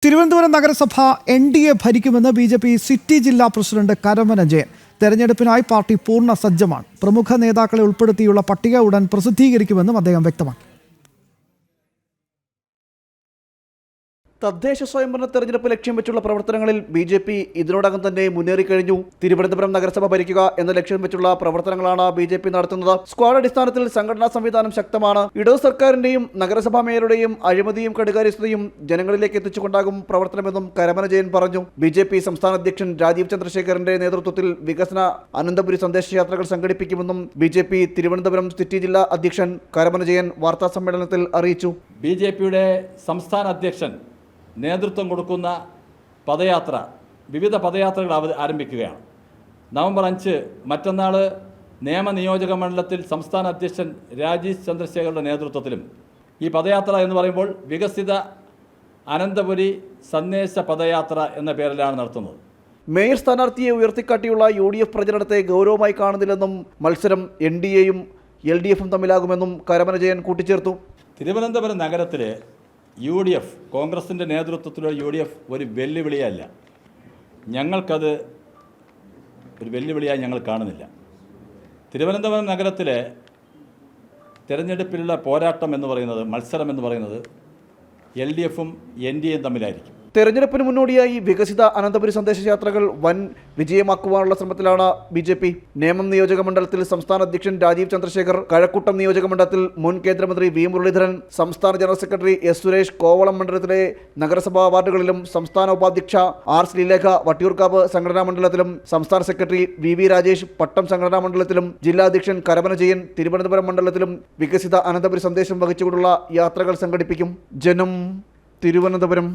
തിരുവനന്തപുരം നഗരസഭ NDA ഭരിക്കുമെന്ന് BJP city ജില്ലാ president Karamana Jayan. തെരഞ്ഞെടുപ്പിനായി party പൂർണ്ണ സജ്ജമാണ്. പ്രമുഖ നേതാക്കളെ ഉൾപ്പെടുത്തിയുള്ള പട്ടിക ഉടൻ പ്രസിദ്ധീകരിക്കുമെന്നും അദ്ദേഹം വ്യക്തമാക്കി. തദ്ദേശ സ്വയംഭരണ തെരഞ്ഞെടുപ്പ് ലക്ഷ്യം വെച്ചുള്ള പ്രവർത്തനങ്ങളിൽ BJP ഇതിനോടകം തന്നെ മുന്നേറിക്കഴിഞ്ഞു. തിരുവനന്തപുരം നഗരസഭ ഭരിക്കുക എന്ന ലക്ഷ്യം വെച്ചുള്ള പ്രവർത്തനങ്ങളാണ് BJP നടത്തുന്നത്. സ്ക്വാഡ് അടിസ്ഥാനത്തിൽ സംഘടനാ സംവിധാനം ശക്തമാണ്. ഇടതു സർക്കാരിന്റെയും നഗരസഭാ മേയറുടെയും അഴിമതിയും കെടുകാര്യസ്ഥതയും ജനങ്ങളിലേക്ക് എത്തിച്ചുകൊണ്ടാകും പ്രവർത്തനമെന്നും കരമന ജയൻ പറഞ്ഞു. BJP സംസ്ഥാന അധ്യക്ഷൻ രാജീവ് ചന്ദ്രശേഖറിന്റെ നേതൃത്വത്തിൽ വികസന അനന്തപുരി സന്ദേശയാത്രകൾ സംഘടിപ്പിക്കുമെന്നും BJP തിരുവനന്തപുരം സിറ്റി ജില്ലാ അധ്യക്ഷൻ കരമന ജയൻ വാർത്താ സമ്മേളനത്തിൽ അറിയിച്ചു. BJPയുടെ സംസ്ഥാന അധ്യക്ഷൻ നേതൃത്വം കൊടുക്കുന്ന പദയാത്ര, വിവിധ പദയാത്രകൾ ആരംഭിക്കുകയാണ്. നവംബർ 5 മറ്റന്നാൾ നിയമനിയോജക മണ്ഡലത്തിൽ സംസ്ഥാന അധ്യക്ഷൻ രാജീവ് ചന്ദ്രശേഖറുടെ നേതൃത്വത്തിലും ഈ പദയാത്ര എന്ന് പറയുമ്പോൾ വികസിത അനന്തപുരി സന്ദേശ പദയാത്ര എന്ന പേരിലാണ് നടത്തുന്നത്. മേയർ സ്ഥാനാർത്ഥിയെ ഉയർത്തിക്കാട്ടിയുള്ള UDF പ്രചരണത്തെ ഗൗരവമായി കാണുന്നില്ലെന്നും മത്സരം NDAയും LDFും തമ്മിലാകുമെന്നും കരമന ജയൻ കൂട്ടിച്ചേർത്തു. തിരുവനന്തപുരം നഗരത്തിലെ UDF, കോൺഗ്രസിൻ്റെ നേതൃത്വത്തിലുള്ള UDF ഒരു വെല്ലുവിളിയല്ല. ഞങ്ങൾക്കത് ഒരു വെല്ലുവിളിയായി ഞങ്ങൾ കാണുന്നില്ല. തിരുവനന്തപുരം നഗരത്തിലെ തിരഞ്ഞെടുപ്പിലുള്ള പോരാട്ടം എന്ന് പറയുന്നത്, മത്സരം എന്ന് പറയുന്നത് LDFും NDAയും തമ്മിലായിരിക്കും. തെരഞ്ഞെടുപ്പിന് മുന്നോടിയായി വികസിത അനന്തപുരി സന്ദേശയാത്രകൾ വൻ വിജയമാക്കുവാനുള്ള ശ്രമത്തിലാണ് BJP. നേമം നിയോജക മണ്ഡലത്തിൽ സംസ്ഥാന അധ്യക്ഷൻ രാജീവ് ചന്ദ്രശേഖർ, കഴക്കൂട്ടം നിയോജക മണ്ഡലത്തിൽ മുൻ കേന്ദ്രമന്ത്രി V മുരളീധരൻ, സംസ്ഥാന general secretary S Suresh Kovalam മണ്ഡലത്തിലെ നഗരസഭാ വാർഡുകളിലും, സംസ്ഥാന ഉപാധ്യക്ഷ R ശ്രീലേഖ വട്ടിയൂർക്കാവ് സംഘടനാ മണ്ഡലത്തിലും, സംസ്ഥാന സെക്രട്ടറി VV രാജേഷ് പട്ടം സംഘടനാ മണ്ഡലത്തിലും, ജില്ലാ അധ്യക്ഷൻ കരമന ജയൻ തിരുവനന്തപുരം മണ്ഡലത്തിലും വികസിത അനന്തപുരി സന്ദേശം വഹിച്ചുകൊണ്ടുള്ള യാത്രകൾ സംഘടിപ്പിക്കും. ജനം, തിരുവനന്തപുരം.